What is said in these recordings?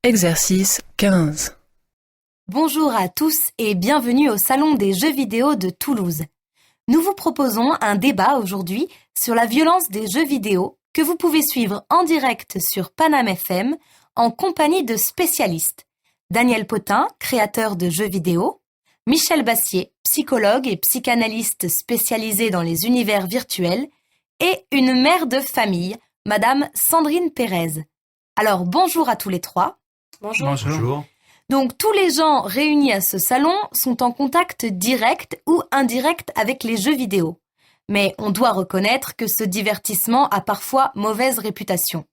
Exercice 15. Bonjour à tous et bienvenue au Salon des jeux vidéo de Toulouse. Nous vous proposons un débat aujourd'hui sur la violence des jeux vidéo que vous pouvez suivre en direct sur Paname FM en compagnie de spécialistes. Daniel Potin, créateur de jeux vidéo, Michel Bassier, psychologue et psychanalyste spécialisé dans les univers virtuels, et une mère de famille, Madame Sandrine Pérez. Alors bonjour à tous les trois. Bonjour. Donc tous les gens réunis à ce salon sont en contact direct ou indirect avec les jeux vidéo. Mais on doit reconnaître que ce divertissement a parfois mauvaise réputation.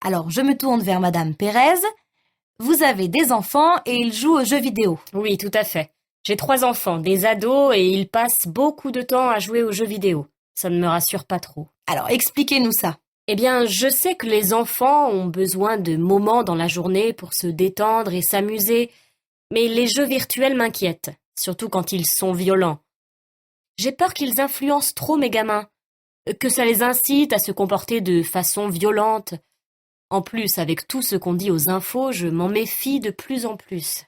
Alors je me tourne vers Madame Pérez. Vous avez des enfants et ils jouent aux jeux vidéo. Oui, tout à fait. J'ai 3 enfants, des ados, et ils passent beaucoup de temps à jouer aux jeux vidéo. Ça ne me rassure pas trop. Alors expliquez-nous ça. Eh bien, je sais que les enfants ont besoin de moments dans la journée pour se détendre et s'amuser, mais les jeux virtuels m'inquiètent, surtout quand ils sont violents. J'ai peur qu'ils influencent trop mes gamins, que ça les incite à se comporter de façon violente. En plus, avec tout ce qu'on dit aux infos, je m'en méfie de plus en plus.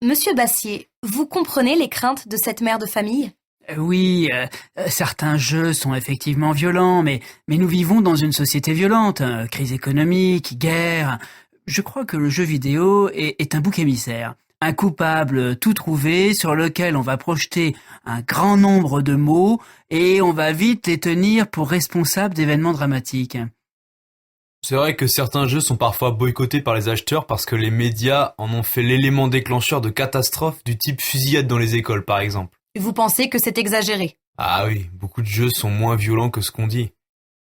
Monsieur Bassier, vous comprenez les craintes de cette mère de famille ? Oui, certains jeux sont effectivement violents, mais nous vivons dans une société violente, crise économique, guerre. Je crois que le jeu vidéo est un bouc émissaire, un coupable tout trouvé sur lequel on va projeter un grand nombre de mots et on va vite les tenir pour responsables d'événements dramatiques. C'est vrai que certains jeux sont parfois boycottés par les acheteurs parce que les médias en ont fait l'élément déclencheur de catastrophes du type fusillade dans les écoles par exemple. Vous pensez que c'est exagéré ? Ah oui, beaucoup de jeux sont moins violents que ce qu'on dit.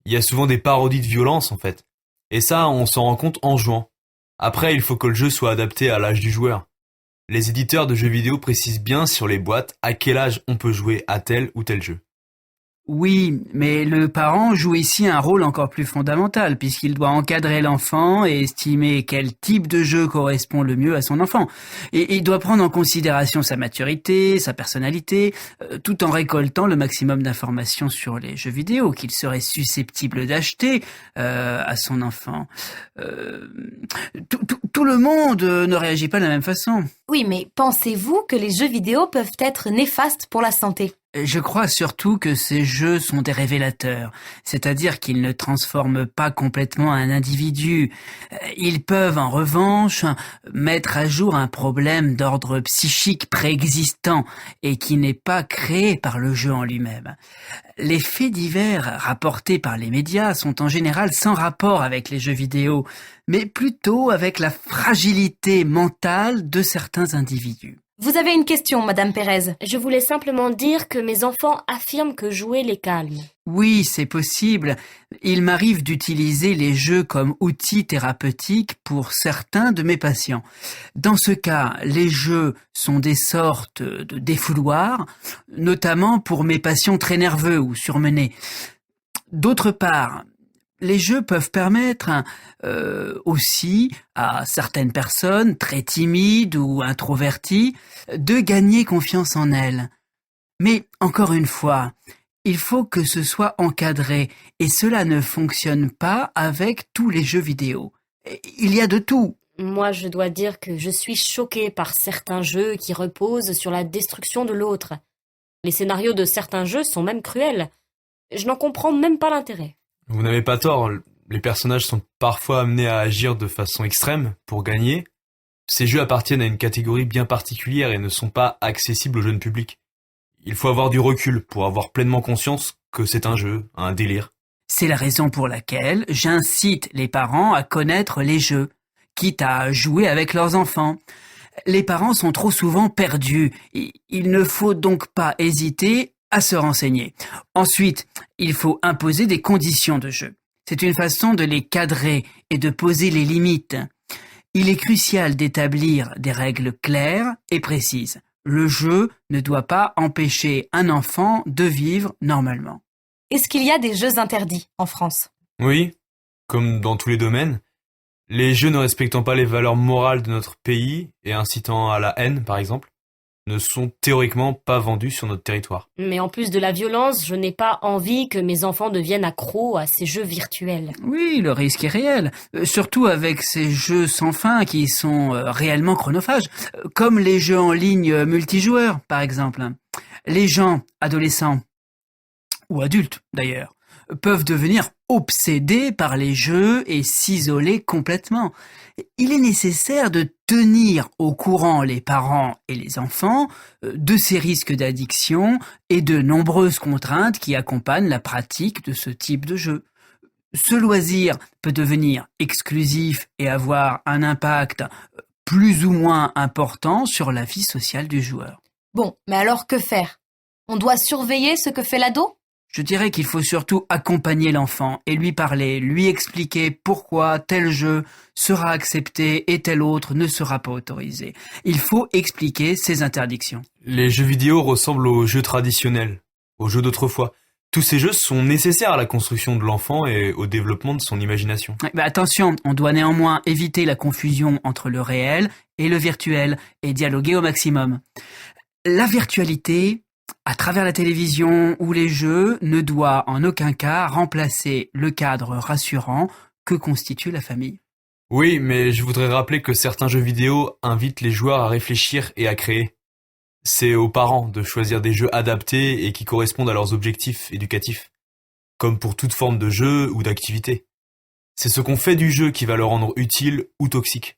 Il y a souvent des parodies de violence en fait. Et ça, on s'en rend compte en jouant. Après, il faut que le jeu soit adapté à l'âge du joueur. Les éditeurs de jeux vidéo précisent bien sur les boîtes à quel âge on peut jouer à tel ou tel jeu. Oui, mais le parent joue ici un rôle encore plus fondamental puisqu'il doit encadrer l'enfant et estimer quel type de jeu correspond le mieux à son enfant. Et il doit prendre en considération sa maturité, sa personnalité, tout en récoltant le maximum d'informations sur les jeux vidéo qu'il serait susceptible d'acheter à son enfant. Tout le monde ne réagit pas de la même façon. Oui, mais pensez-vous que les jeux vidéo peuvent être néfastes pour la santé ? Je crois surtout que ces jeux sont des révélateurs, c'est-à-dire qu'ils ne transforment pas complètement un individu. Ils peuvent en revanche mettre à jour un problème d'ordre psychique préexistant et qui n'est pas créé par le jeu en lui-même. Les faits divers rapportés par les médias sont en général sans rapport avec les jeux vidéo, mais plutôt avec la fragilité mentale de certains individus. Vous avez une question, Madame Pérez. Je voulais simplement dire que mes enfants affirment que jouer les calme. Oui, c'est possible. Il m'arrive d'utiliser les jeux comme outil thérapeutique pour certains de mes patients. Dans ce cas, les jeux sont des sortes de défouloirs, notamment pour mes patients très nerveux ou surmenés. D'autre part, les jeux peuvent permettre aussi à certaines personnes très timides ou introverties de gagner confiance en elles. Mais encore une fois, il faut que ce soit encadré et cela ne fonctionne pas avec tous les jeux vidéo. Il y a de tout. Moi, je dois dire que je suis choquée par certains jeux qui reposent sur la destruction de l'autre. Les scénarios de certains jeux sont même cruels. Je n'en comprends même pas l'intérêt. Vous n'avez pas tort, les personnages sont parfois amenés à agir de façon extrême pour gagner. Ces jeux appartiennent à une catégorie bien particulière et ne sont pas accessibles au jeune public. Il faut avoir du recul pour avoir pleinement conscience que c'est un jeu, un délire. C'est la raison pour laquelle j'incite les parents à connaître les jeux, quitte à jouer avec leurs enfants. Les parents sont trop souvent perdus. Il ne faut donc pas hésiter à se renseigner. Ensuite, il faut imposer des conditions de jeu. C'est une façon de les cadrer et de poser les limites. Il est crucial d'établir des règles claires et précises. Le jeu ne doit pas empêcher un enfant de vivre normalement. Est-ce qu'il y a des jeux interdits en France ? Oui, comme dans tous les domaines, les jeux ne respectant pas les valeurs morales de notre pays et incitant à la haine, par exemple. ne sont théoriquement pas vendus sur notre territoire. Mais en plus de la violence, je n'ai pas envie que mes enfants deviennent accros à ces jeux virtuels. Oui, le risque est réel, surtout avec ces jeux sans fin qui sont réellement chronophages, comme les jeux en ligne multijoueurs, par exemple. Les gens, adolescents, ou adultes d'ailleurs, peuvent devenir obsédés par les jeux et s'isoler complètement. Il est nécessaire de tenir au courant les parents et les enfants de ces risques d'addiction et de nombreuses contraintes qui accompagnent la pratique de ce type de jeu. Ce loisir peut devenir exclusif et avoir un impact plus ou moins important sur la vie sociale du joueur. Bon, mais alors que faire? On doit surveiller ce que fait l'ado? Je dirais qu'il faut surtout accompagner l'enfant et lui parler, lui expliquer pourquoi tel jeu sera accepté et tel autre ne sera pas autorisé. Il faut expliquer ces interdictions. Les jeux vidéo ressemblent aux jeux traditionnels, aux jeux d'autrefois. Tous ces jeux sont nécessaires à la construction de l'enfant et au développement de son imagination. Mais attention, on doit néanmoins éviter la confusion entre le réel et le virtuel et dialoguer au maximum. La virtualité, à travers la télévision ou les jeux, ne doit en aucun cas remplacer le cadre rassurant que constitue la famille. Oui, mais je voudrais rappeler que certains jeux vidéo invitent les joueurs à réfléchir et à créer. C'est aux parents de choisir des jeux adaptés et qui correspondent à leurs objectifs éducatifs, comme pour toute forme de jeu ou d'activité. C'est ce qu'on fait du jeu qui va le rendre utile ou toxique.